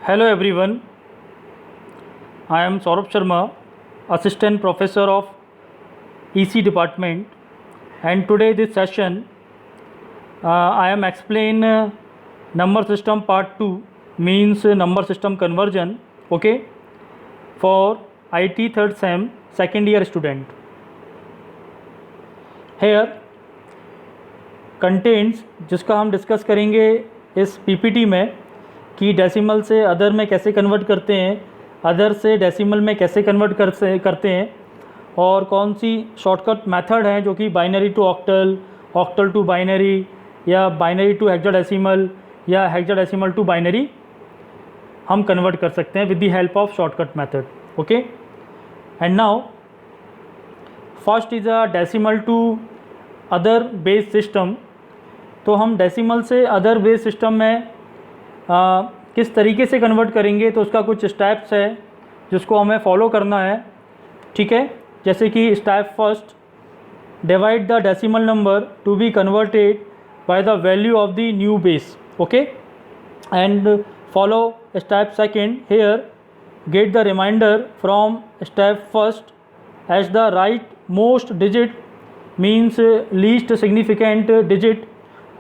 Hello everyone, I am Saurabh Sharma, Assistant Professor of EC Department, and today this session I am explain number system part 2 means number system conversion, okay, for IT third sem second year student. Here contains जिसका हम discuss करेंगे इस PPT में कि decimal से other में कैसे convert करते हैं, अदर से डेसिमल में कैसे कन्वर्ट करते हैं और कौन सी शॉर्टकट मेथड हैं जो कि binary to octal, octal to binary या बाइनरी टू हेक्साडेसिमल या हेक्साडेसिमल टू बाइनरी हम कन्वर्ट कर सकते हैं with the help of shortcut method. Okay, and now first is a decimal to other base system. तो हम डेसिमल से other base system में किस तरीके से कन्वर्ट करेंगे, तो उसका कुछ स्टेप्स है जिसको हमें फॉलो करना है. ठीक है, जैसे कि step first, divide the decimal number to be converted by the value of the new base. Okay, and follow step second, here get the remainder from step first as the right most digit means least significant digit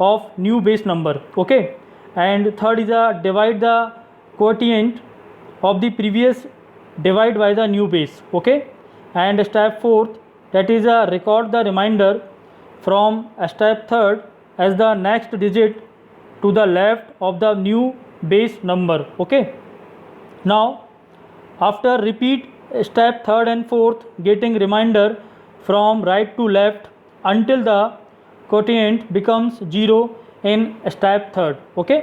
of new base number. Okay, and third is divide the quotient of the previous divide by the new base. Okay, and step fourth, that is record the remainder from step third as the next digit to the left of the new base number. Okay, now after repeat step third and fourth, getting remainder from right to left until the quotient becomes 0 in step third. Okay,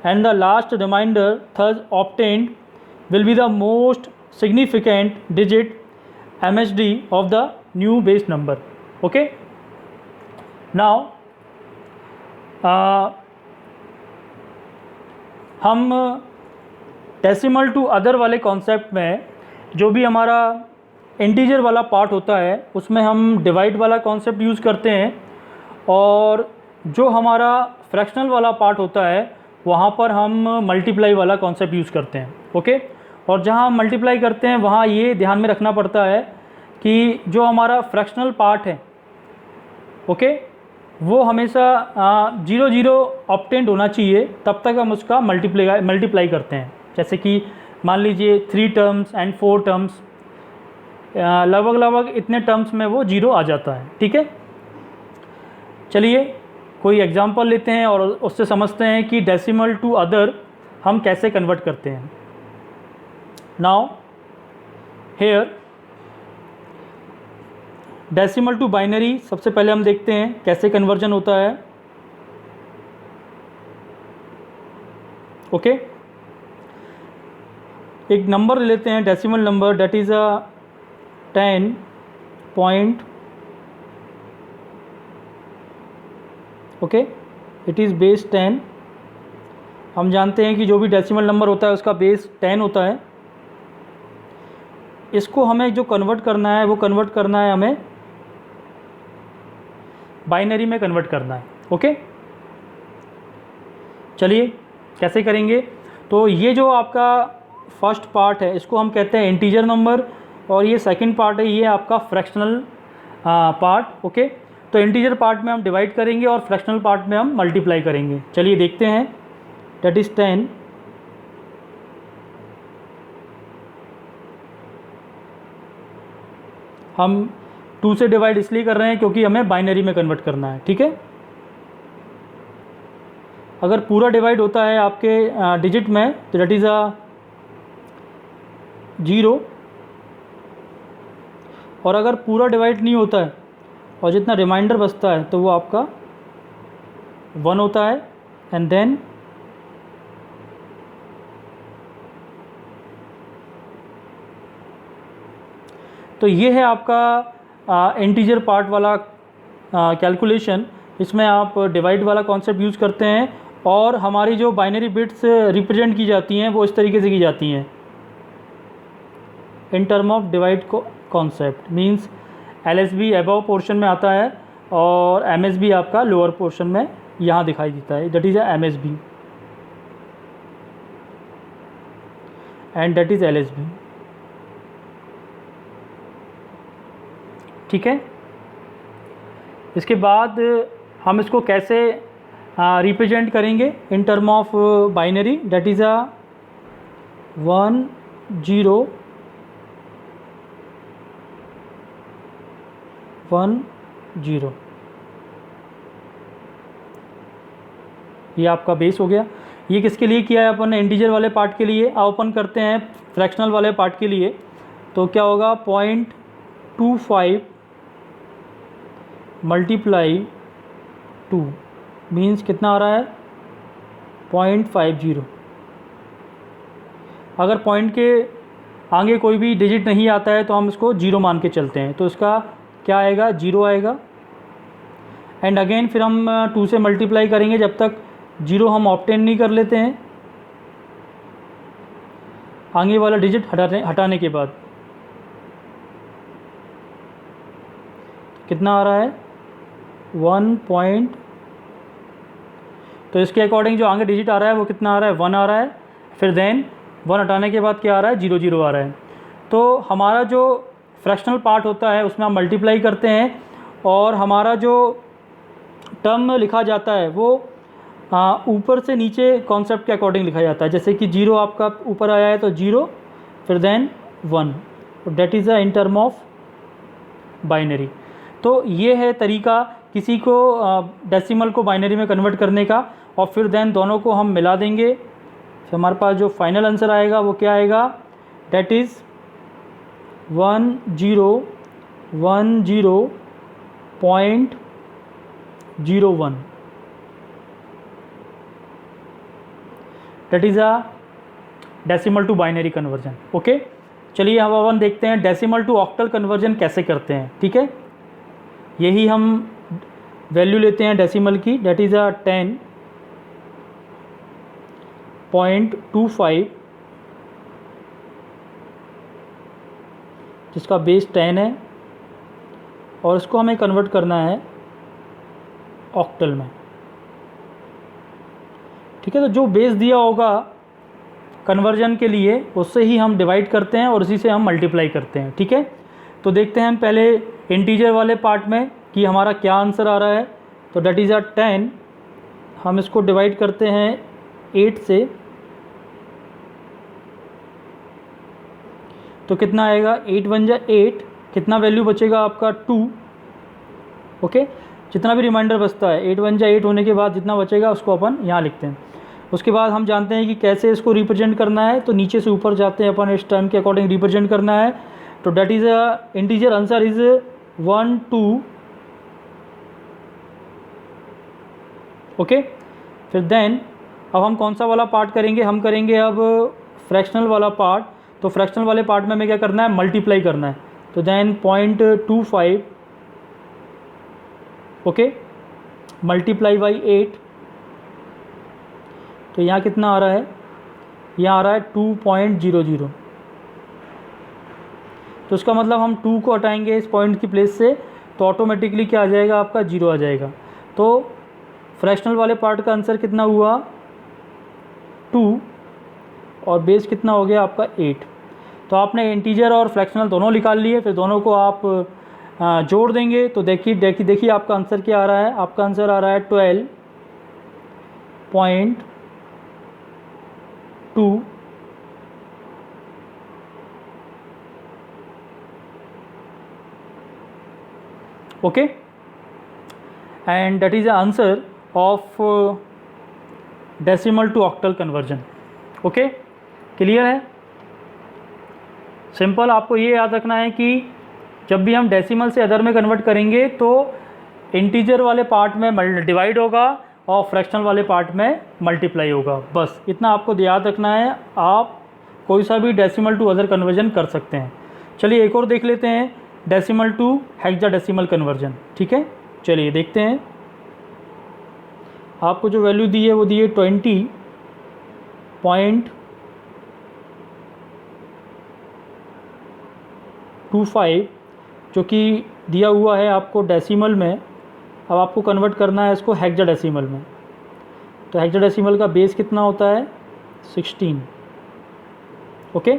and the last remainder thus obtained will be the most significant digit MSD of the new base number. Okay, now हम decimal to other वाले concept में जो भी हमारा integer वाला part होता है उसमें हम डिवाइड वाला कॉन्सेप्ट यूज़ करते हैं, और जो हमारा फ्रैक्शनल वाला पार्ट होता है वहाँ पर हम मल्टीप्लाई वाला कॉन्सेप्ट यूज़ करते हैं. ओके, और जहाँ हम मल्टीप्लाई करते हैं वहाँ ये ध्यान में रखना पड़ता है कि जो हमारा फ्रैक्शनल पार्ट है, ओके, वो हमेशा 0 0 ऑब्टेंड होना चाहिए, तब तक हम उसका मल्टीप्लाई करते हैं. जैसे कि मान लीजिए 3 टर्म्स एंड 4 टर्म्स, लगभग इतने टर्म्स में वो 0 आ जाता है. ठीक है, चलिए कोई एग्जांपल लेते हैं और उससे समझते हैं कि डेसिमल टू अदर हम कैसे कन्वर्ट करते हैं. Now here decimal to binary सबसे पहले हम देखते हैं कैसे कन्वर्जन होता है. ओके, एक नंबर लेते हैं decimal number, that is 10 point. Okay, it is base 10. हम जानते हैं कि जो भी डेसिमल नंबर होता है उसका बेस 10 होता है. इसको हमें जो कन्वर्ट करना है वो कन्वर्ट करना है, हमें बाइनरी में कन्वर्ट करना है. ओके, चलिए कैसे करेंगे. तो ये जो आपका फर्स्ट पार्ट है इसको हम कहते हैं इंटीजर नंबर, और ये सेकंड पार्ट है ये आपका फ्रैक्शनल पार्ट. ओके, तो इंटीजर पार्ट में हम डिवाइड करेंगे और फ्रैक्शनल पार्ट में हम मल्टीप्लाई करेंगे. चलिए देखते हैं, दैट इज़ 10. हम 2 से डिवाइड इसलिए कर रहे हैं क्योंकि हमें बाइनरी में कन्वर्ट करना है. ठीक है, अगर पूरा डिवाइड होता है आपके डिजिट में तो दैट इज़ 0, और अगर पूरा डिवाइड नहीं होता है और जितना रिमाइंडर बचता है तो वो आपका 1 होता है. एंड देन तो ये है आपका इंटीजर पार्ट वाला कैलकुलेशन. इसमें आप डिवाइड वाला कॉन्सेप्ट यूज़ करते हैं और हमारी जो बाइनरी बिट्स रिप्रेजेंट की जाती हैं वो इस तरीके से की जाती हैं in term of divide concept. Means LSB above portion में आता है और MSB आपका लोअर पोर्शन में यहाँ दिखाई देता है, that is MSB. And that is LSB। ठीक है, इसके बाद हम इसको कैसे रिप्रेजेंट करेंगे इन term of binary, that is 1 0 1 0। ये आपका बेस हो गया। ये किसके लिए किया है अपन ने? इंटीजर वाले पार्ट के लिए। अब अपन करते हैं फ्रैक्शनल वाले पार्ट के लिए। तो क्या होगा? 0.25 मल्टीप्लाई 2 मीन्स कितना आ रहा है? 0.50। अगर पॉइंट के आगे कोई भी डिजिट नहीं आता है तो हम इसको 0 मान के चलते हैं, तो इसका क्या आएगा? 0 आएगा। एंड अगेन फिर हम 2 से मल्टीप्लाई करेंगे जब तक 0 हम ऑब्टेन नहीं कर लेते हैं आगे वाला डिजिट हटाने के बाद। कितना आ रहा है? 1 तो इसके अकॉर्डिंग जो आगे डिजिट आ रहा है वो कितना आ रहा है? 1 आ रहा है। फिर देन 1 हटाने के बाद क्या आ रहा है? 0 0 आ रहा है। तो हमारा जो फ्रैक्शनल पार्ट होता है उसमें हम मल्टीप्लाई करते हैं और हमारा जो टर्म लिखा जाता है वो ऊपर से नीचे कॉन्सेप्ट के अकॉर्डिंग लिखा जाता है। जैसे कि 0 आपका ऊपर आया है तो 0, फिर then 1, that is in term of binary. तो ये है तरीका किसी को डेसिमल को बाइनरी में कन्वर्ट करने का। और फिर देन दोनों को हम मिला देंगे, फिर हमारे पास जो फाइनल आंसर आएगा वो क्या आएगा? That is 1010.01। That is decimal to binary conversion. Okay, चलिए अब अपन देखते हैं डेसिमल टू ऑक्टल कन्वर्जन कैसे करते हैं। ठीक है, यही हम वैल्यू लेते हैं डेसिमल की, डेट इज़ 10.25 जिसका बेस 10 है और इसको हमें कन्वर्ट करना है ऑक्टल में। ठीक है, तो जो बेस दिया होगा कन्वर्जन के लिए उससे ही हम डिवाइड करते हैं और उसी से हम मल्टीप्लाई करते हैं। ठीक है, तो देखते हैं हम पहले इंटीजर वाले पार्ट में कि हमारा क्या आंसर आ रहा है। तो डेट इज़ 10, हम इसको डिवाइड करते हैं 8 से, तो कितना आएगा? 8 1 जा 8, कितना वैल्यू बचेगा आपका? 2। ओके, जितना भी रिमाइंडर बचता है 8 1 जा 8 होने के बाद जितना बचेगा उसको अपन यहाँ लिखते हैं। उसके बाद हम जानते हैं कि कैसे इसको रिप्रेजेंट करना है, तो नीचे से ऊपर जाते हैं अपन, इस टर्म के अकॉर्डिंग रिप्रेजेंट करना है। तो that is integer answer is 1 2। Okay, फिर देन अब हम कौन सा वाला पार्ट करेंगे? हम करेंगे अब फ्रैक्शनल वाला पार्ट। तो फ्रैक्शनल वाले पार्ट में हमें क्या करना है? मल्टीप्लाई करना है। तो देन 0.25 ओके मल्टीप्लाई बाई 8, तो यहाँ कितना आ रहा है? यहाँ आ रहा है 2.00। तो इसका मतलब हम 2 को हटाएंगे इस पॉइंट की प्लेस से तो ऑटोमेटिकली क्या आ जाएगा? आपका 0 आ जाएगा। तो फ्रैक्शनल वाले पार्ट का आंसर कितना हुआ? 2 और बेस कितना हो गया आपका? 8। तो आपने इंटीजर और फ्रैक्शनल दोनों निकाल लिए, फिर दोनों को आप जोड़ देंगे तो देखिए आपका आंसर क्या आ रहा है? आपका आंसर आ रहा है 12.2 okay, and that is the answer of decimal to octal conversion. Okay, clear है? सिंपल, आपको ये याद रखना है कि जब भी हम डेसिमल से अदर में कन्वर्ट करेंगे तो इंटीजर वाले पार्ट में डिवाइड होगा और फ्रैक्शनल वाले पार्ट में मल्टीप्लाई होगा। बस इतना आपको याद रखना है। आप कोई सा भी डेसिमल टू अदर कन्वर्जन कर सकते हैं। चलिए एक और देख लेते हैं, डेसिमल टू हेक्साडेसिमल कन्वर्जन। ठीक है, चलिए देखते हैं। आपको जो वैल्यू दी है वो दी है 20.25 जो कि दिया हुआ है आपको डेसिमल में। अब आपको कन्वर्ट करना है इसको हेक्साडेसिमल में। तो हेक्साडेसिमल का बेस कितना होता है? 16। ओके,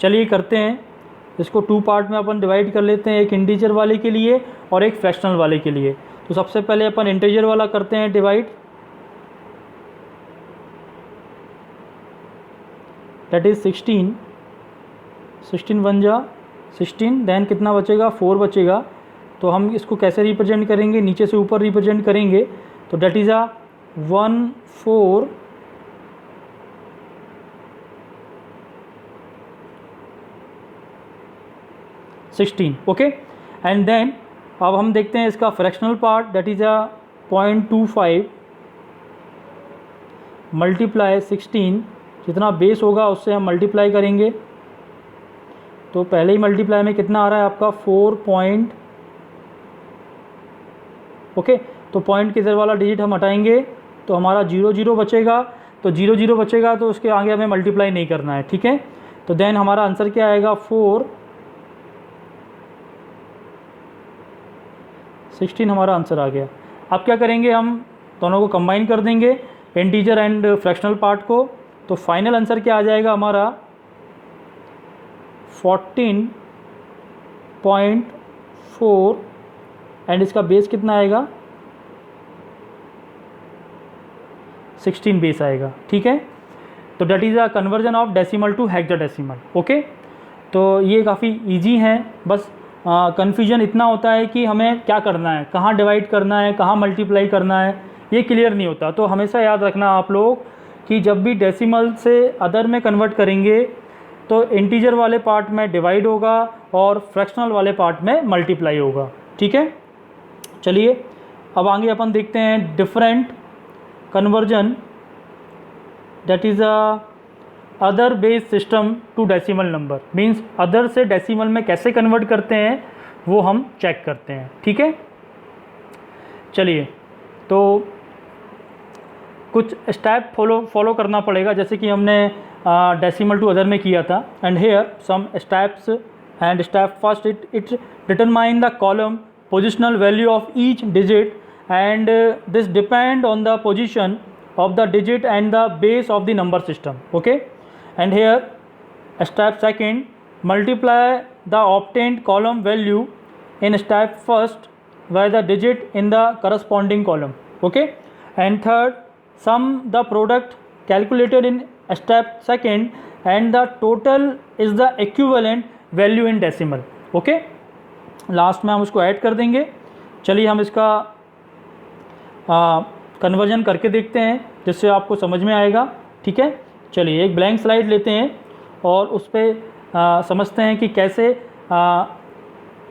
चलिए करते हैं इसको 2 पार्ट में अपन डिवाइड कर लेते हैं, एक इंटीजर वाले के लिए और एक फ्रैक्शनल वाले के लिए। तो सबसे पहले अपन इंटीजर वाला करते हैं डिवाइड, दैट इज़ 16 1 जा 16, देन कितना बचेगा 4 बचेगा। तो हम इसको कैसे रिप्रेजेंट करेंगे, नीचे से ऊपर रिप्रेजेंट करेंगे, तो that is 1 4 16, okay. And then अब हम देखते हैं इसका fractional part, that is 0.25 multiply 16, जितना बेस होगा उससे हम मल्टीप्लाई करेंगे। तो पहले ही मल्टीप्लाई में कितना आ रहा है आपका 4 ओके, तो पॉइंट के इधर वाला डिजिट हम हटाएंगे तो हमारा 0 0 बचेगा। तो 0 0 बचेगा तो उसके आगे हमें मल्टीप्लाई नहीं करना है, ठीक है। तो देन हमारा आंसर क्या आएगा 4 16 हमारा आंसर आ गया। अब क्या करेंगे, हम दोनों को कंबाइन कर देंगे, इंटीजर एंड फ्रैक्शनल पार्ट को। तो फाइनल आंसर क्या आ जाएगा हमारा 14.4 एंड इसका बेस कितना आएगा 16 बेस आएगा, ठीक है। तो that is a conversion of decimal to hexadecimal, okay. तो ये काफ़ी इजी है, बस कन्फ्यूजन इतना होता है कि हमें क्या करना है, कहाँ डिवाइड करना है, कहाँ मल्टीप्लाई करना है, ये क्लियर नहीं होता। तो हमेशा याद रखना आप लोग कि जब भी डेसिमल से अदर में कन्वर्ट करेंगे तो इंटीजर वाले पार्ट में डिवाइड होगा और फ्रैक्शनल वाले पार्ट में मल्टीप्लाई होगा, ठीक है। चलिए अब आगे अपन देखते हैं different conversion, that is other base system to decimal number, means other से डेसिमल में कैसे कन्वर्ट करते हैं वो हम चेक करते हैं, ठीक है। चलिए तो कुछ स्टेप फॉलो करना पड़ेगा, जैसे कि हमने डेसिमल टू अदर में किया था। And here some steps, and step first it determine the column positional value of each digit and this depend on the position of the digit and the base of the number system, okay. And here step second, multiply the obtained column value in step first by the digit in the corresponding column, okay. And third, sum the product calculated in step second and the total is the equivalent value in decimal, okay. Last में हम उसको add कर देंगे। चलिए हम इसका conversion करके देखते हैं जिससे आपको समझ में आएगा, ठीक है। चलिए एक ब्लैंक स्लाइड लेते हैं और उस पर समझते हैं कि कैसे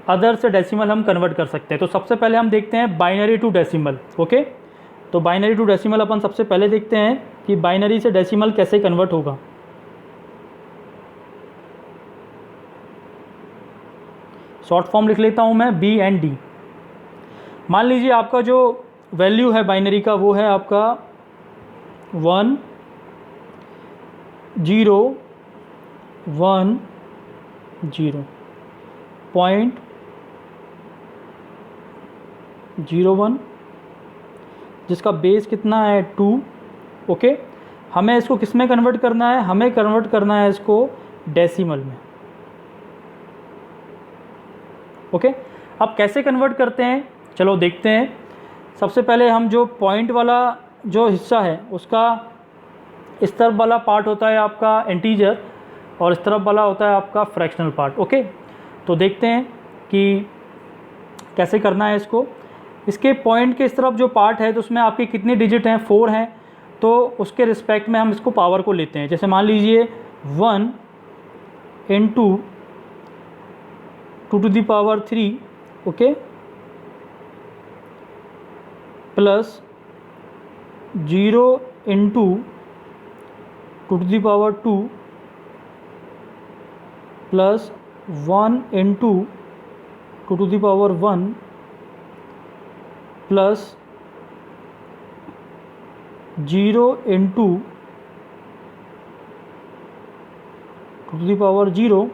अदर से डेसिमल हम कन्वर्ट कर सकते हैं। तो सबसे पहले हम देखते हैं बाइनरी टू डेसिमल, ओके। तो बाइनरी टू डेसिमल अपन सबसे पहले देखते हैं कि बाइनरी से डेसिमल कैसे कन्वर्ट होगा। शॉर्ट फॉर्म लिख लेता हूँ मैं B एंड D। मान लीजिए आपका जो वैल्यू है बाइनरी का वो है आपका 1 0 1 0 0.01, जिसका बेस कितना है 2, ओके। हमें इसको किस में कन्वर्ट करना है, हमें कन्वर्ट करना है इसको डेसिमल में, ओके। अब कैसे कन्वर्ट करते हैं चलो देखते हैं। सबसे पहले हम जो पॉइंट वाला जो हिस्सा है उसका इस तरफ वाला पार्ट होता है आपका इंटीजर और इस तरफ वाला होता है आपका फ्रैक्शनल पार्ट, ओके। तो देखते हैं कि कैसे करना है इसको। इसके पॉइंट के इस तरफ जो पार्ट है तो उसमें आपके कितने डिजिट हैं, 4 हैं। तो उसके रिस्पेक्ट में हम इसको पावर को लेते हैं। जैसे मान लीजिए 1 into 2 to the power 3, okay, plus 0 into 2 to the power 2 plus 1 into 2 to the power 1 plus 0 into 2 to the power 0,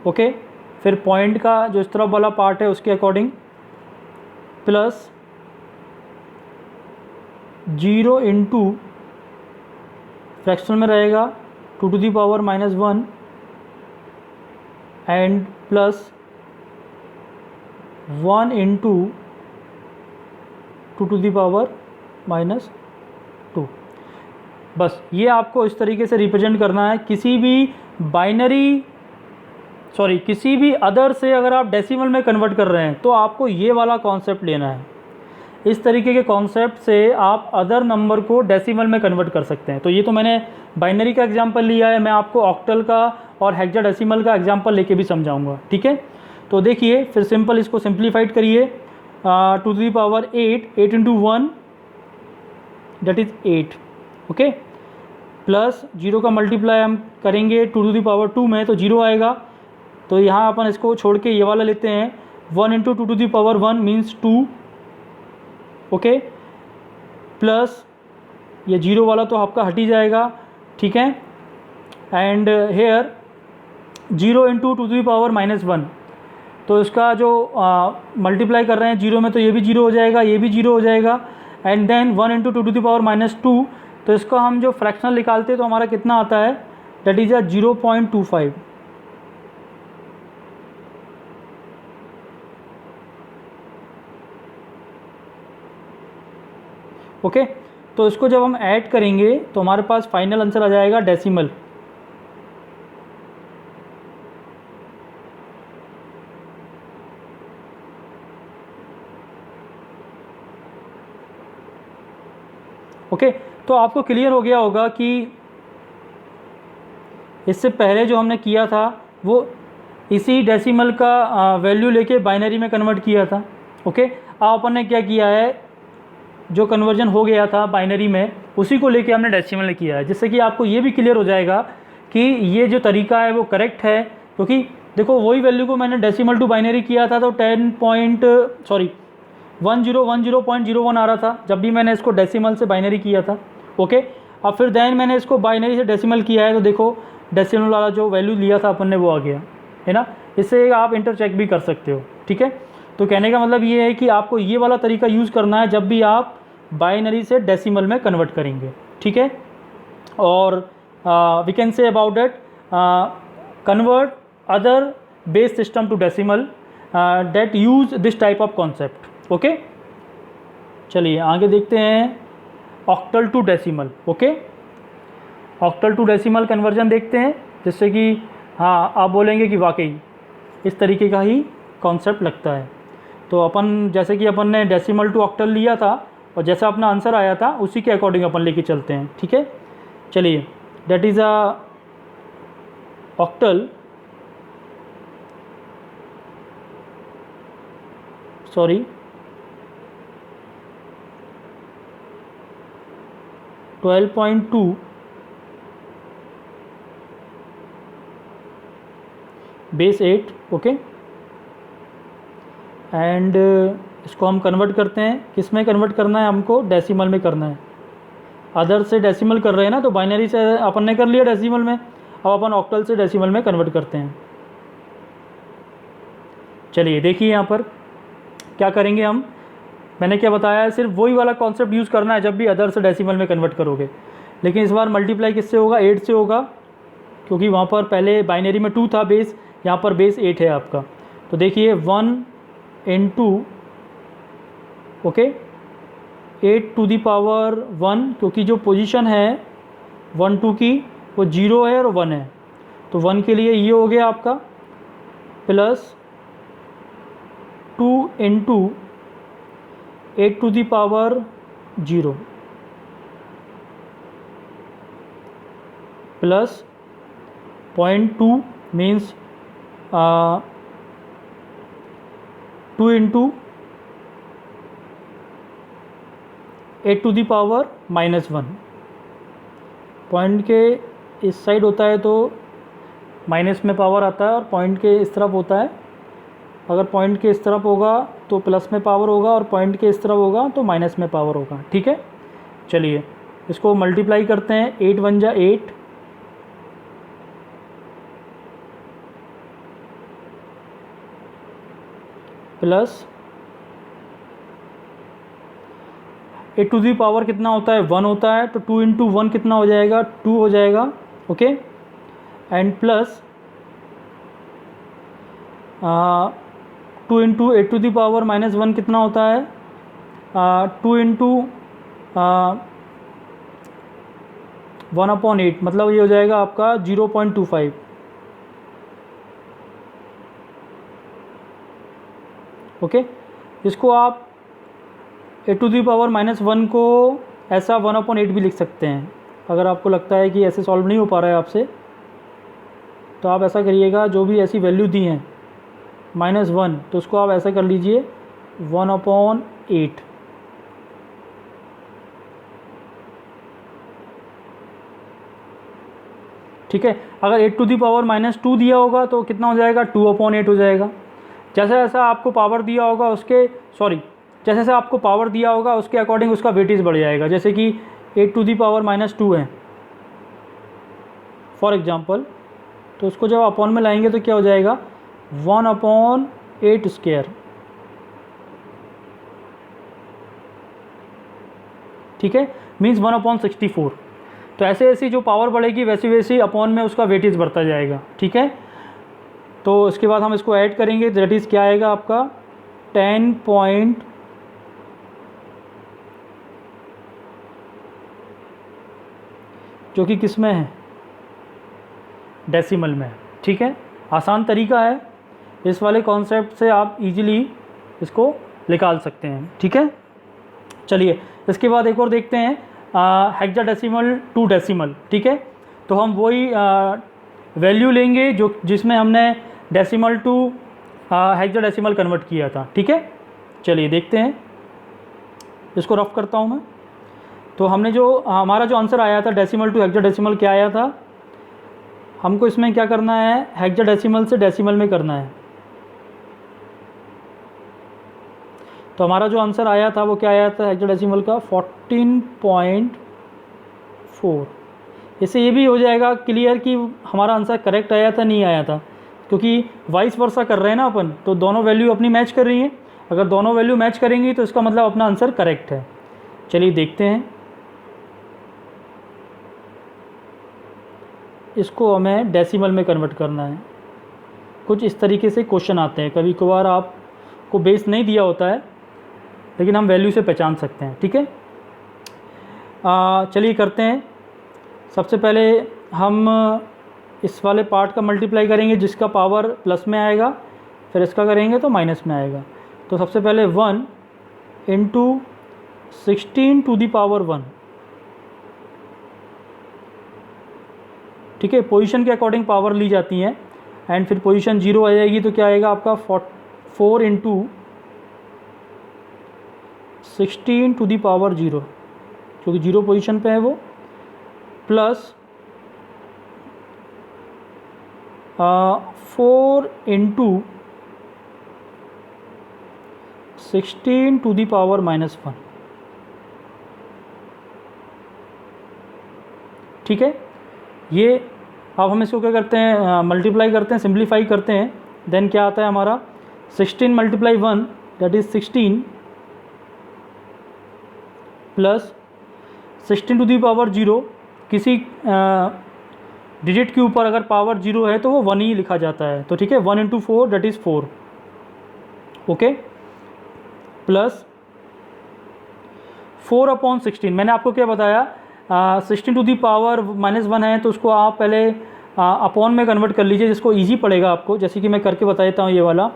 okay. फिर पॉइंट का जो इस तरफ वाला पार्ट है उसके अकॉर्डिंग प्लस 0 इंटू फ्रैक्शनल में रहेगा 2 to the power -1 and plus 1 into 2 to the power -2। बस ये आपको इस तरीके से रिप्रेजेंट करना है। किसी भी अदर से अगर आप डेसिमल में कन्वर्ट कर रहे हैं तो आपको ये वाला कॉन्सेप्ट लेना है। इस तरीके के कॉन्सेप्ट से आप अदर नंबर को डेसिमल में कन्वर्ट कर सकते हैं। तो ये तो मैंने बाइनरी का एग्जांपल लिया है, मैं आपको ऑक्टल का और हेक्साडेसिमल का एग्जांपल लेके भी समझाऊंगा, ठीक है। तो देखिए फिर सिंपल इसको सिंप्लीफाइड करिए। 2 to the power 8 into 1 that is 8, okay. Plus 0 का मल्टीप्लाई हम करेंगे 2 to the power 2 में तो 0 आएगा। तो यहाँ अपन इसको छोड़ के ये वाला लेते हैं। 1 into 2 to the power 1 means 2, okay. Plus ये 0 वाला तो आपका हट ही जाएगा, ठीक है। And here 0 into 2 to the power -1, तो इसका जो मल्टीप्लाई कर रहे हैं 0 में तो ये भी 0 हो जाएगा, ये भी 0 हो जाएगा। And then 1 into 2 to the power -2, तो इसका हम जो फ्रैक्शनल निकालते हैं तो हमारा कितना आता है, दैट इज़ 0.25। ओके तो इसको जब हम ऐड करेंगे तो हमारे पास फाइनल आंसर आ जाएगा डेसिमल। ओके तो आपको क्लियर हो गया होगा कि इससे पहले जो हमने किया था वो इसी डेसिमल का वैल्यू लेके बाइनरी में कन्वर्ट किया था, ओके। अब अपन ने क्या किया है, जो कन्वर्जन हो गया था बाइनरी में उसी को लेके हमने डेसिमल में किया है, जिससे कि आपको ये भी क्लियर हो जाएगा कि ये जो तरीका है वो करेक्ट है। क्योंकि देखो वही वैल्यू को मैंने डेसिमल टू बाइनरी किया था तो 10.01 आ रहा था जब भी मैंने इसको डेसिमल से बाइनरी किया था, ओके। अब फिर देन मैंने इसको बाइनरी से डेसिमल किया है तो देखो डेसिमल वाला जो वैल्यू लिया था अपन ने वो आ गया है ना। इससे आप इंटरचेक भी कर सकते हो, ठीक है। तो कहने का मतलब ये है कि आपको ये वाला तरीका यूज़ करना है जब भी आप बाइनरी से डेसिमल में कन्वर्ट करेंगे, ठीक है। और we can say about that convert other base system to decimal that use this type of concept, okay. चलिए आगे देखते हैं octal to decimal, okay. Octal to decimal conversion देखते हैं, जिससे कि हाँ आप बोलेंगे कि वाकई इस तरीके का ही कॉन्सेप्ट लगता है। तो अपन जैसे कि अपन ने डेसिमल टू ऑक्टल लिया था और जैसा अपना आंसर आया था उसी के अकॉर्डिंग अपन लेके चलते हैं, ठीक है। चलिए that is a octal, sorry 12.2 base 8, okay. And इसको हम कन्वर्ट करते हैं, किस में कन्वर्ट करना है हमको, डेसिमल में करना है। अदर से डेसिमल कर रहे हैं ना, तो बाइनरी से अपन ने कर लिया डेसिमल में, अब अपन ऑक्टल से डेसिमल में कन्वर्ट करते हैं। चलिए देखिए यहाँ पर क्या करेंगे हम, मैंने क्या बताया है, सिर्फ वही वाला कॉन्सेप्ट यूज़ करना है जब भी अदर से डेसिमल में कन्वर्ट करोगे। लेकिन इस बार मल्टीप्लाई किससे होगा, 8 से होगा, क्योंकि वहाँ पर पहले बाइनरी में 2 था बेस, यहाँ पर बेस 8 है आपका। तो देखिए 1 into, okay, 8 to the power 1, क्योंकि जो पोजीशन है 1 2 की वो 0 है और 1 है, तो 1 के लिए ये हो गया आपका, plus 2 into 8 to the power 0 plus 0.2 means 2 into 8 to the power -1। Point के इस साइड होता है तो माइनस में पावर आता है और पॉइंट के इस तरफ होता है, अगर पॉइंट के इस तरफ होगा तो प्लस में पावर होगा और पॉइंट के इस तरफ होगा तो माइनस में पावर होगा, ठीक है। चलिए इसको मल्टीप्लाई करते हैं, 8 1 जा 8, प्लस 8 to the पावर कितना होता है, 1 होता है, तो 2 into 1 कितना हो जाएगा, 2 हो जाएगा, okay. And plus 2 into 8 to the power -1 कितना होता है, 2 इंटू 1/8, मतलब ये हो जाएगा आपका 0.25। ओके, इसको आप 8 टू द पावर -1 को ऐसा 1/8 भी लिख सकते हैं। अगर आपको लगता है कि ऐसे सॉल्व नहीं हो पा रहा है आपसे, तो आप ऐसा करिएगा, जो भी ऐसी वैल्यू दी हैं -1, तो उसको आप ऐसा कर लीजिए 1/8। ठीक है, अगर 8 टू दी पावर -2 दिया होगा तो कितना हो जाएगा, 2/8 हो जाएगा। जैसा जैसा आपको पावर दिया होगा जैसे जैसे आपको पावर दिया होगा उसके अकॉर्डिंग उसका वेटेज बढ़ जाएगा। जैसे कि 8 टू दी पावर -2 है फॉर एग्जांपल, तो उसको जब अपॉन में लाएंगे तो क्या हो जाएगा, 1/8 स्क्वायर। ठीक है, मीन्स 1/64। तो ऐसे ऐसी जो पावर बढ़ेगी वैसी वैसी अपॉन में उसका वेटेज बढ़ता जाएगा। ठीक है, तो इसके बाद हम इसको ऐड करेंगे, दैट इज़ क्या आएगा आपका 10 जो कि किस में है, डेसिमल में। ठीक है, आसान तरीका है, इस वाले कॉन्सेप्ट से आप इजीली इसको निकाल सकते हैं। ठीक है, चलिए इसके बाद एक और देखते हैं, हेक्साडेसिमल टू डेसिमल। ठीक है, तो हम वही वैल्यू लेंगे जो जिसमें हमने डेसिमल टू हेक्साडेसिमल कन्वर्ट किया था। ठीक है, चलिए देखते हैं, इसको रफ करता हूँ मैं। तो हमने हमारा जो आंसर आया था डेसिमल टू हेक्साडेसिमल क्या आया था, हमको इसमें क्या करना है, हेक्साडेसिमल से डेसिमल में करना है। तो हमारा जो आंसर आया था वो क्या आया था हेक्साडेसिमल का 14.4। इससे ये भी हो जाएगा क्लियर कि हमारा आंसर करेक्ट आया था नहीं आया था, क्योंकि वाइस वर्सा कर रहे हैं ना अपन, तो दोनों वैल्यू अपनी मैच कर रही हैं। अगर दोनों वैल्यू मैच करेंगी तो इसका मतलब अपना आंसर करेक्ट है। चलिए देखते हैं, इसको हमें डेसिमल में कन्वर्ट करना है। कुछ इस तरीके से क्वेश्चन आते हैं, कभी कभार आपको बेस नहीं दिया होता है लेकिन हम वैल्यू से पहचान सकते हैं। ठीक है, चलिए करते हैं। सबसे पहले हम इस वाले पार्ट का मल्टीप्लाई करेंगे जिसका पावर प्लस में आएगा, फिर इसका करेंगे तो माइनस में आएगा। तो सबसे पहले 1 इंटू 16 टू दी पावर 1। ठीक है, पोजीशन के अकॉर्डिंग पावर ली जाती हैं, एंड फिर पोजीशन 0 आ जाएगी तो क्या आएगा आपका 4 इंटू 16 टू दी पावर 0, क्योंकि 0 पोजीशन पे है वो, plus 4 into 16 to the power -1। ठीक है, ये अब हम इसको क्या करते हैं, मल्टीप्लाई करते हैं, सिंप्लीफाई करते हैं। देन क्या आता है हमारा 16 multiply 1 that is 16, plus 16 to the power 0। किसी डिजिट के ऊपर अगर पावर 0 है तो वो 1 ही लिखा जाता है। तो ठीक है, 1 into 4 that is 4। Okay, plus 4/16। मैंने आपको क्या बताया, 16 टू दी पावर -1 है तो उसको आप पहले अपॉन में कन्वर्ट कर लीजिए, जिसको इजी पड़ेगा आपको। जैसे कि मैं करके बता देता हूँ, ये वाला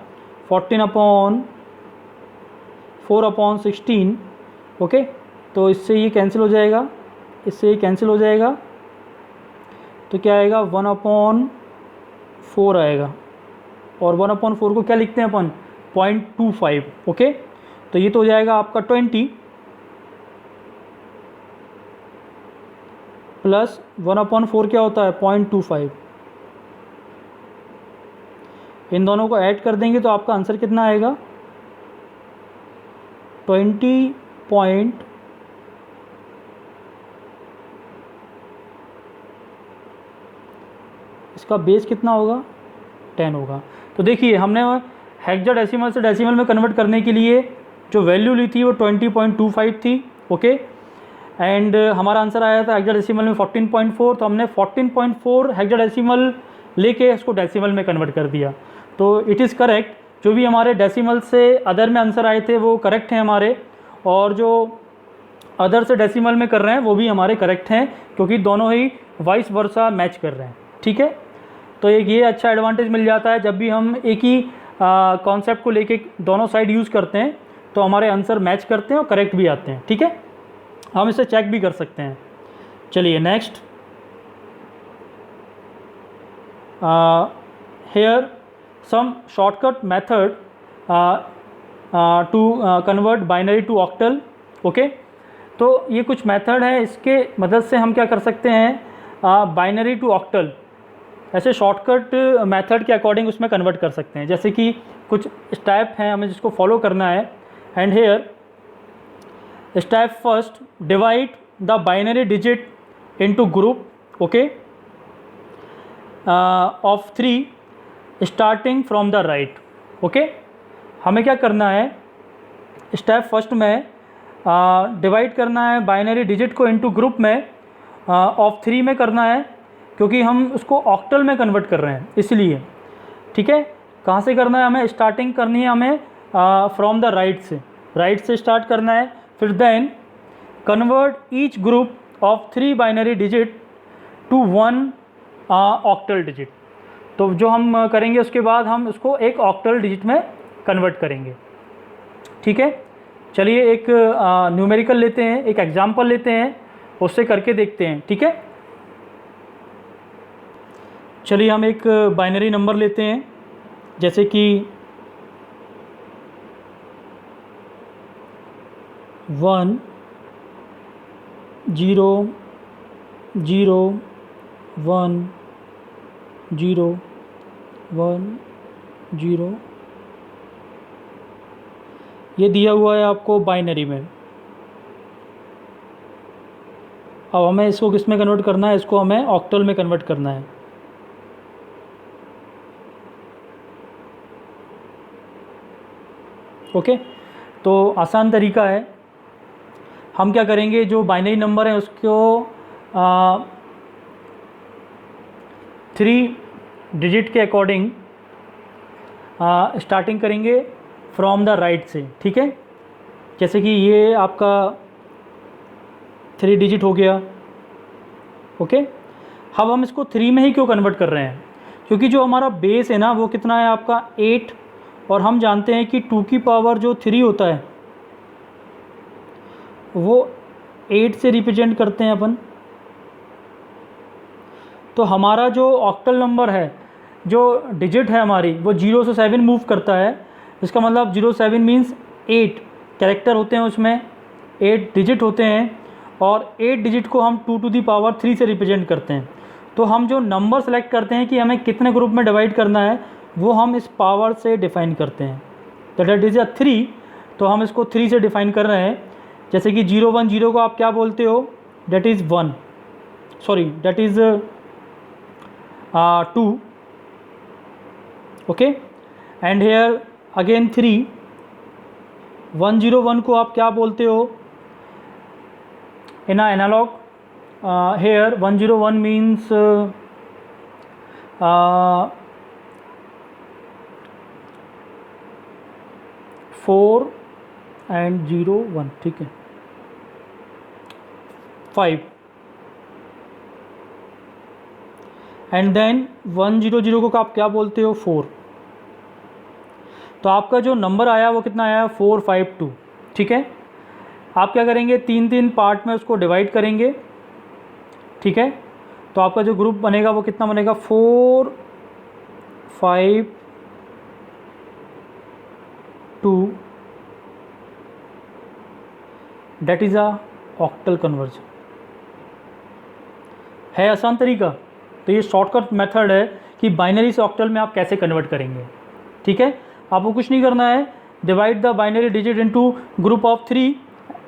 14/4/16। ओके, तो इससे ये कैंसिल हो जाएगा, इससे ये कैंसिल हो जाएगा, तो क्या आएगा 1/4 आएगा। और 1/4 को क्या लिखते हैं अपन, 0.25। ओके, तो ये तो हो जाएगा आपका 20 प्लस 1/4 क्या होता है 0.25। इन दोनों को ऐड कर देंगे तो आपका आंसर कितना आएगा 20 पॉइंट इसका बेस कितना होगा 10 होगा। तो देखिए हमने हेक्साडेसिमल से डेसिमल में कन्वर्ट करने के लिए जो वैल्यू ली थी वो 20.25 थी। ओके, एंड हमारा आंसर आया था हेक्साडेसिमल में 14.4, तो हमने 14.4 हेक्साडेसिमल लेके इसको डेसिमल में कन्वर्ट कर दिया। तो इट इज़ करेक्ट, जो भी हमारे डेसिमल से अदर में आंसर आए थे वो करेक्ट हैं हमारे, और जो अदर से डेसिमल में कर रहे हैं वो भी हमारे करेक्ट हैं, क्योंकि दोनों ही वाइस वर्सा मैच कर रहे हैं। ठीक है, तो एक ये अच्छा एडवांटेज मिल जाता है, जब भी हम एक ही कॉन्सेप्ट को लेके दोनों साइड यूज़ करते हैं तो हमारे आंसर मैच करते हैं और करेक्ट भी आते हैं। ठीक है, हम इसे चेक भी कर सकते हैं। चलिए next, here some shortcut method to convert binary to octal. Okay, तो ये कुछ मेथड है, इसके मदद से हम क्या कर सकते हैं, बाइनरी टू ऑक्टल ऐसे शॉर्टकट मेथड के अकॉर्डिंग उसमें कन्वर्ट कर सकते हैं। जैसे कि कुछ स्टेप हैं हमें जिसको फॉलो करना है। And here step first, divide the binary digit into group, okay, of 3 starting from the right. Okay, हमें क्या करना है, स्टेप फर्स्ट में डिवाइड करना है बाइनरी डिजिट को इनटू ग्रुप में ऑफ 3 में करना है, क्योंकि हम उसको ऑक्टल में कन्वर्ट कर रहे हैं इसलिए। ठीक है, कहाँ से करना है, हमें स्टार्टिंग करनी है हमें फ्रॉम द राइट से स्टार्ट करना है। फिर then convert each group of 3 binary digit to 1 octal digit. तो जो हम करेंगे उसके बाद हम उसको एक ऑक्टल डिजिट में कन्वर्ट करेंगे। ठीक है, चलिए एक न्यूमेरिकल लेते हैं, एक एग्जाम्पल लेते हैं, उससे करके देखते हैं। ठीक है, चलिए हम एक बाइनरी नंबर लेते हैं, जैसे कि 1 0 0 1 0 1 0, ये दिया हुआ है आपको बाइनरी में। अब हमें इसको किस में कन्वर्ट करना है, इसको हमें ऑक्टल में कन्वर्ट करना है। ओके, तो आसान तरीका है, हम क्या करेंगे, जो बाइनरी नंबर है उसको 3 डिजिट के अकॉर्डिंग स्टार्टिंग करेंगे फ्रॉम द राइट से। ठीक है, जैसे कि ये आपका 3 डिजिट हो गया। ओके, अब हम इसको 3 में ही क्यों कन्वर्ट कर रहे हैं, क्योंकि जो हमारा बेस है ना वो कितना है आपका 8, और हम जानते हैं कि 2 की पावर जो 3 होता है वो 8 से रिप्रेजेंट करते हैं अपन। तो हमारा जो ऑक्टल नंबर है, जो डिजिट है हमारी, वो 0 से 7 मूव करता है। इसका मतलब 0 7 मीन्स 8 कैरेक्टर होते हैं, उसमें 8 डिजिट होते हैं, और 8 डिजिट को हम 2 टू दी पावर 3 से रिप्रेजेंट करते हैं। तो हम जो नंबर सेलेक्ट करते हैं कि हमें कितने ग्रुप में डिवाइड करना है, वो हम इस पावर से डिफ़ाइन करते हैं। तो डेट इज़ 3, तो हम इसको 3 से डिफ़ाइन कर रहे हैं। जैसे कि 0 1 0 को आप क्या बोलते हो, date is 1, sorry that is 2। Okay, and here again 3, 1 0 1 को आप क्या बोलते हो इन एनालॉग, हेयर 1 0 1 मीन्स 4 एंड 0 1, ठीक है, 5, एंड देन 1 0 0 को आप क्या बोलते हो, 4। तो आपका जो नंबर आया वो कितना आया, 4 5 2। ठीक है, आप क्या करेंगे, 3 पार्ट में उसको डिवाइड करेंगे। ठीक है, तो आपका जो ग्रुप बनेगा वो कितना बनेगा, 4 5 2, date is a octal conversion. है आसान तरीका। तो ये शॉर्टकट मेथड है कि बाइनरी से ऑक्टल में आप कैसे कन्वर्ट करेंगे। ठीक है, आपको कुछ नहीं करना है, divide the binary digit into group of 3,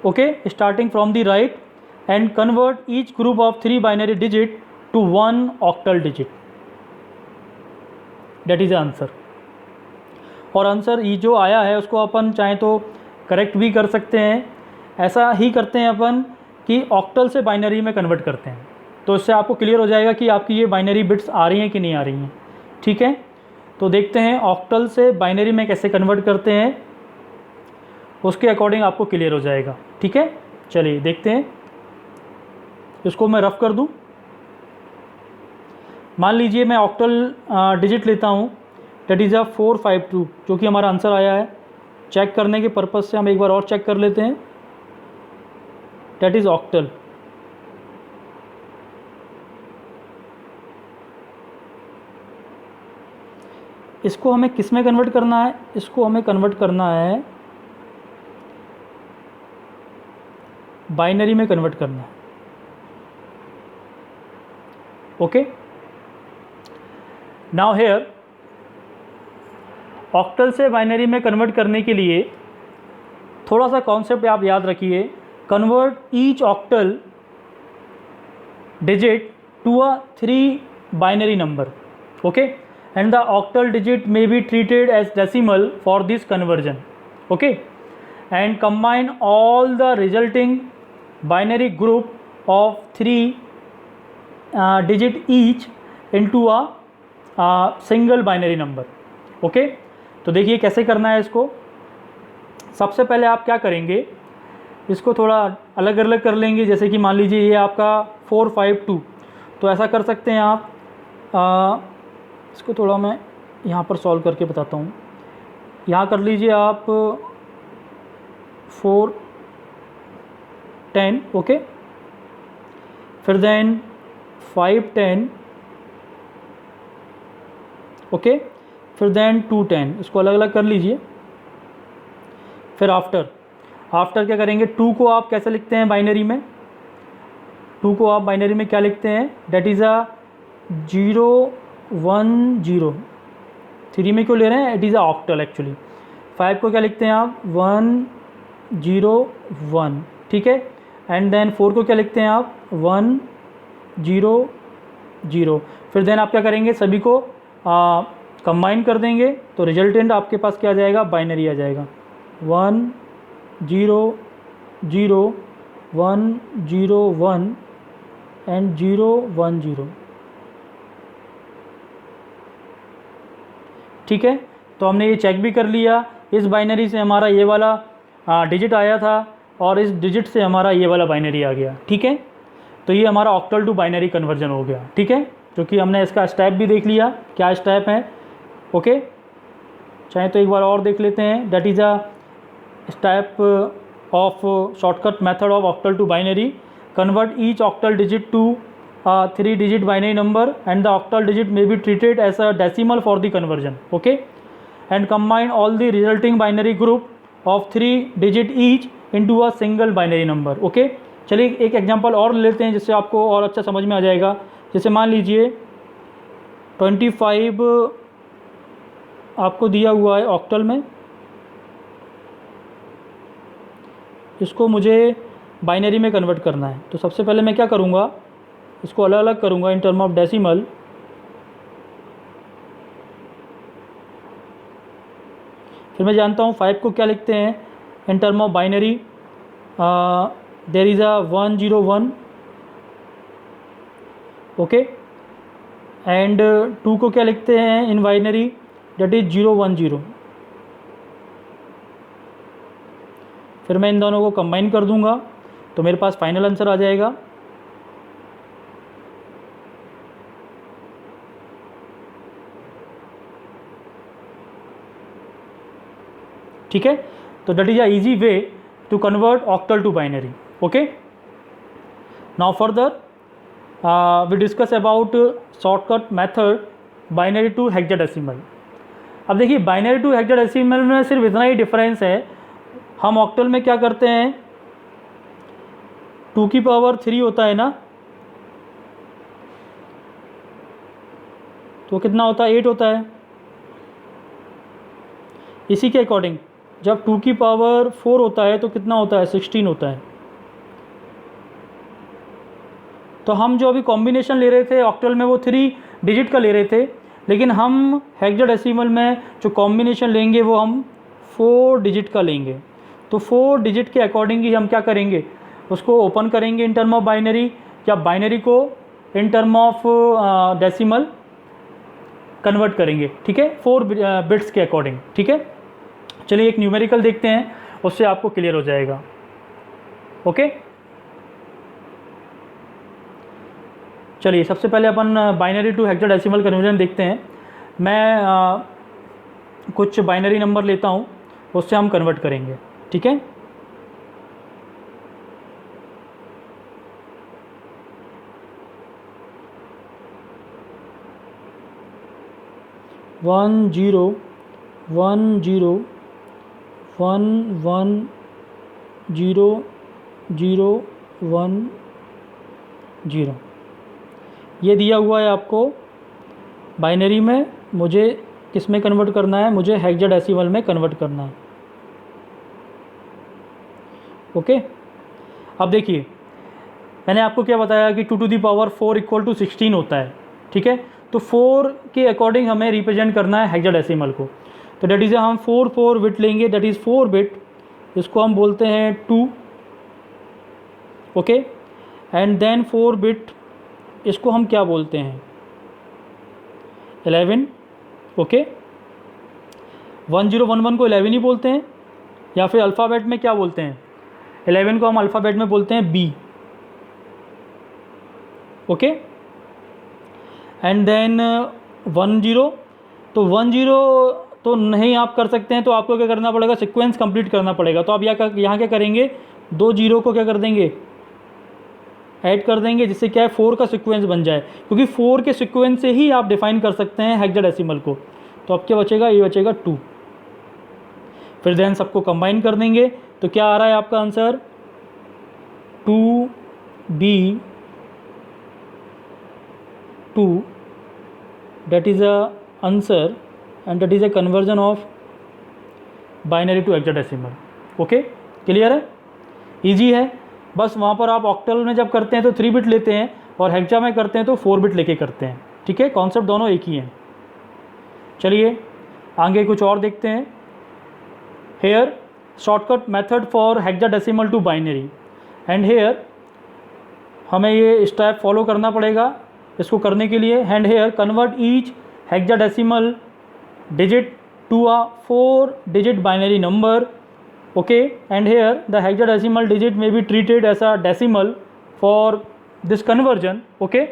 okay, starting from the right, and convert each group of 3 binary digit to 1 octal digit, that is answer. और आंसर ये जो आया है उसको अपन चाहे तो करेक्ट भी कर सकते हैं। ऐसा ही करते हैं अपन कि ऑक्टल से बाइनरी में कन्वर्ट करते हैं। तो इससे आपको क्लियर हो जाएगा कि आपकी ये बाइनरी बिट्स आ रही हैं कि नहीं आ रही हैं। ठीक है, तो देखते हैं ऑक्टल से बाइनरी में कैसे कन्वर्ट करते हैं, उसके अकॉर्डिंग आपको क्लियर हो जाएगा। ठीक है, चलिए देखते हैं। इसको मैं रफ कर दूं। मान लीजिए मैं ऑक्टल डिजिट लेता हूं, डेट इज़ 452, जो कि हमारा आंसर आया है। चेक करने के पर्पज़ से हम एक बार और चेक कर लेते हैं। That is octal. इसको हमें किस में कन्वर्ट करना है? इसको हमें कन्वर्ट करना है बाइनरी में कन्वर्ट करना है। ओके, नाउ हेयर ऑक्टल से बाइनरी में कन्वर्ट करने के लिए थोड़ा सा कॉन्सेप्ट आप याद रखिए। Convert each octal digit to a 3 binary number, okay, and the octal digit may be treated as decimal for this conversion, okay, and combine all the resulting binary group of 3 digit each into a single binary number, okay। तो देखिए कैसे करना है इसको। सबसे पहले आप क्या करेंगे, इसको थोड़ा अलग अलग कर लेंगे। जैसे कि मान लीजिए ये आपका 452, तो ऐसा कर सकते हैं आप। इसको थोड़ा मैं यहाँ पर सॉल्व करके बताता हूँ। यहाँ कर लीजिए आप 410, ओके, फिर देन 510, ओके, फिर देन 210। इसको अलग अलग कर लीजिए। फिर आफ्टर क्या करेंगे, 2 को आप कैसे लिखते हैं बाइनरी में? 2 को आप बाइनरी में क्या लिखते हैं? That is 0 1 0। 3 में क्यों ले रहे हैं? It is octal actually. 5 को क्या लिखते हैं आप? 1 0 1, ठीक है। एंड देन 4 को क्या लिखते हैं आप? 1 0 0। फिर देन आप क्या करेंगे, सभी को कंबाइन कर देंगे, तो रिजल्टेंट आपके पास क्या आ जाएगा? बाइनरी आ जाएगा। 1 0 0 1 0 1 एंड 0 1 0, ठीक है। तो हमने ये चेक भी कर लिया, इस बाइनरी से हमारा ये वाला डिजिट आया था और इस डिजिट से हमारा ये वाला बाइनरी आ गया, ठीक है। तो ये हमारा ऑक्टल टू बाइनरी कन्वर्जन हो गया, ठीक है। क्योंकि हमने इसका स्टेप भी देख लिया, क्या स्टेप है, ओके। चाहे तो एक बार और देख लेते हैं। That is a step of shortcut method of octal to binary. Convert each octal digit to a 3-digit binary number and the octal digit may be treated as a decimal for the conversion, okay, and combine all the resulting binary group of 3 digit each into a single binary number, okay। चलिए एक example और लेते हैं जिससे आपको और अच्छा समझ में आ जाएगा। जैसे मान लीजिए 25 आपको दिया हुआ है ऑक्टल में, इसको मुझे बाइनरी में कन्वर्ट करना है। तो सबसे पहले मैं क्या करूँगा, इसको अलग अलग करूँगा इन टर्म ऑफ डेसिमल। फिर मैं जानता हूँ 5 को क्या लिखते हैं in term of binary. There is a 1 0 1, okay, and 2 को क्या लिखते हैं इन बाइनरी? That is 0 1 0। फिर मैं इन दोनों को कंबाइन कर दूंगा तो मेरे पास फाइनल आंसर आ जाएगा। ठीक है, तो that is a easy way to convert octal to binary, okay. Now further we discuss about shortcut method binary to hexadecimal. अब देखिए बाइनरी टू हेक्साडेसिमल में सिर्फ इतना ही डिफरेंस है। हम ऑक्टल में क्या करते हैं, 2 की पावर 3 होता है ना, तो कितना होता है? 8 होता है। इसी के अकॉर्डिंग जब 2 की पावर 4 होता है तो कितना होता है? 16 होता है। तो हम जो अभी कॉम्बिनेशन ले रहे थे ऑक्टल में वो 3 डिजिट का ले रहे थे, लेकिन हम हेक्साडेसिमल में जो कॉम्बिनेशन लेंगे वो हम 4 डिजिट का लेंगे। तो 4 डिजिट के अकॉर्डिंग ही हम क्या करेंगे, उसको ओपन करेंगे इन टर्म ऑफ बाइनरी, या बाइनरी को इन टर्म ऑफ डेसिमल कन्वर्ट करेंगे, ठीक है, 4 बिट्स के अकॉर्डिंग, ठीक है। चलिए एक न्यूमेरिकल देखते हैं, उससे आपको क्लियर हो जाएगा। ओके, चलिए सबसे पहले अपन बाइनरी टू हेक्साडेसिमल कन्वर्जन देखते हैं। मैं कुछ बाइनरी नंबर लेता हूँ, उससे हम कन्वर्ट करेंगे, ठीक है। वन जीरो 1 1 0 0 1 0 ये दिया हुआ है आपको बाइनरी में। मुझे किस में कन्वर्ट करना है? मुझे हेक्साडेसिमल में कन्वर्ट करना है। ओके, अब देखिए मैंने आपको क्या बताया कि 2 to the power 4 equal to 16 होता है, ठीक है। तो 4 के अकॉर्डिंग हमें रिप्रेजेंट करना है हेक्साडेसिमल को। तो डेट इज़ हम 4 बिट लेंगे, डेट इज़ 4 बिट, इसको हम बोलते हैं 2, ओके। एंड देन 4 बिट, इसको हम क्या बोलते हैं? 11, ओके। 1011 को 11 ही बोलते हैं, या फिर अल्फ़ाबेट में क्या बोलते हैं? 11 को हम अल्फ़ाबेट में बोलते हैं B, ओके। एंड देन 10, तो 10 तो नहीं आप कर सकते हैं, तो आपको क्या करना पड़ेगा? सीक्वेंस कंप्लीट करना पड़ेगा। तो आप यहाँ क्या करेंगे? 2 0 को क्या कर देंगे? ऐड कर देंगे, जिससे क्या है 4 का सीक्वेंस बन जाए, क्योंकि 4 के सीक्वेंस से ही आप डिफाइन कर सकते हैं हेक्साडेसिमल को। तो अब क्या बचेगा? ये बचेगा 2। फिर देन सबको कंबाइन कर देंगे, तो क्या आ रहा है आपका answer? 2B 2, that is a answer and that is a conversion of binary to hexadecimal। Okay, clear है? इजी है। बस वहाँ पर आप ऑक्टल में जब करते हैं तो 3 बिट लेते हैं, और हेक्सा में करते हैं तो 4 बिट लेके करते हैं, ठीक है। कॉन्सेप्ट दोनों एक ही हैं। चलिए आगे कुछ और देखते हैं। Here shortcut method for hexadecimal to binary, and here हमें ये स्टेप फॉलो करना पड़ेगा इसको करने के लिए। And here convert each hexadecimal digit to a 4 digit binary number, okay, and here the hexadecimal digit may be treated as a decimal for this conversion, okay,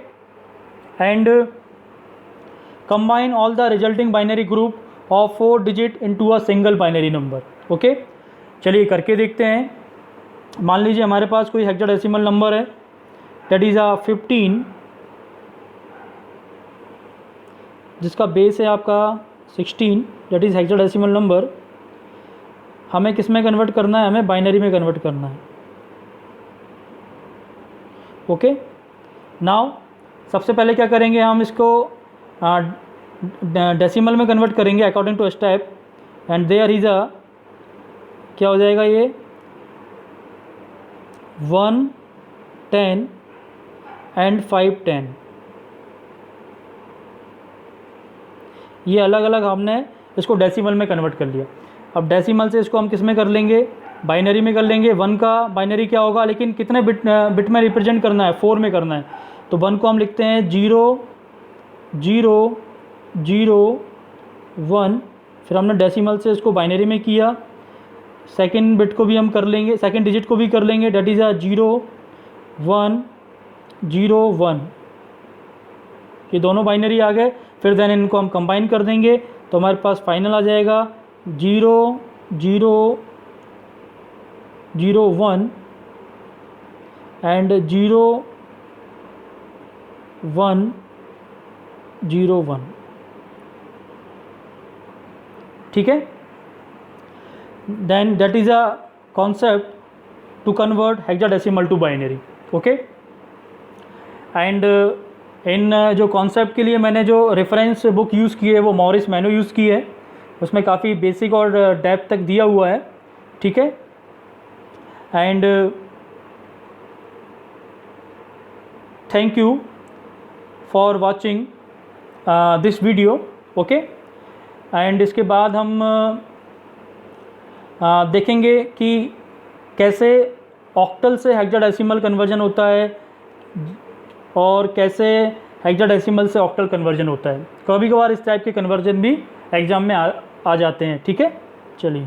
and combine all the resulting binary group of 4 digit into a single binary number, okay। चलिए करके देखते हैं। मान लीजिए हमारे पास कोई hexadecimal number है, that is a 15, जिसका बेस है आपका 16, that is हेक्साडेसिमल नंबर। हमें किस में कन्वर्ट करना है? हमें बाइनरी में कन्वर्ट करना है, ओके। नाउ सबसे पहले क्या करेंगे? हम इसको डेसिमल में कन्वर्ट करेंगे according to step, and there is a, क्या हो जाएगा ये? 1 10 एंड 5 10। ये अलग अलग हमने इसको डेसिमल में कन्वर्ट कर लिया। अब डेसिमल से इसको हम किस में कर लेंगे? बाइनरी में कर लेंगे। 1 का बाइनरी क्या होगा? लेकिन कितने बिट में रिप्रेजेंट करना है? 4 में करना है। तो 1 को हम लिखते हैं 0 0 0 1। फिर हमने डेसिमल से इसको बाइनरी में किया। सेकंड बिट को भी हम कर लेंगे, सेकंड डिजिट को भी कर लेंगे, डेट इज़ 0 1 0 1। ये दोनों बाइनरी आ गए। फिर देन इनको हम कंबाइन कर देंगे, तो हमारे पास फाइनल आ जाएगा 0 0 0 1 एंड 0 1 0 1, ठीक है। Then that is a concept to convert hexadecimal to binary, okay. And in जो कॉन्सेप्ट के लिए मैंने जो रेफरेंस बुक यूज़ की है वो मॉरिस मैनो यूज़ की है। उसमें काफ़ी बेसिक और डेप्थ तक दिया हुआ है, ठीक है। And thank you for watching this video, okay. And इसके बाद हम देखेंगे कि कैसे ऑक्टल से हेक्साडेसिमल कन्वर्जन होता है और कैसे हेक्साडेसिमल से ऑक्टल कन्वर्जन होता है। कभी कभार इस टाइप के कन्वर्जन भी एग्ज़ाम में आ जाते हैं। ठीक है, चलिए।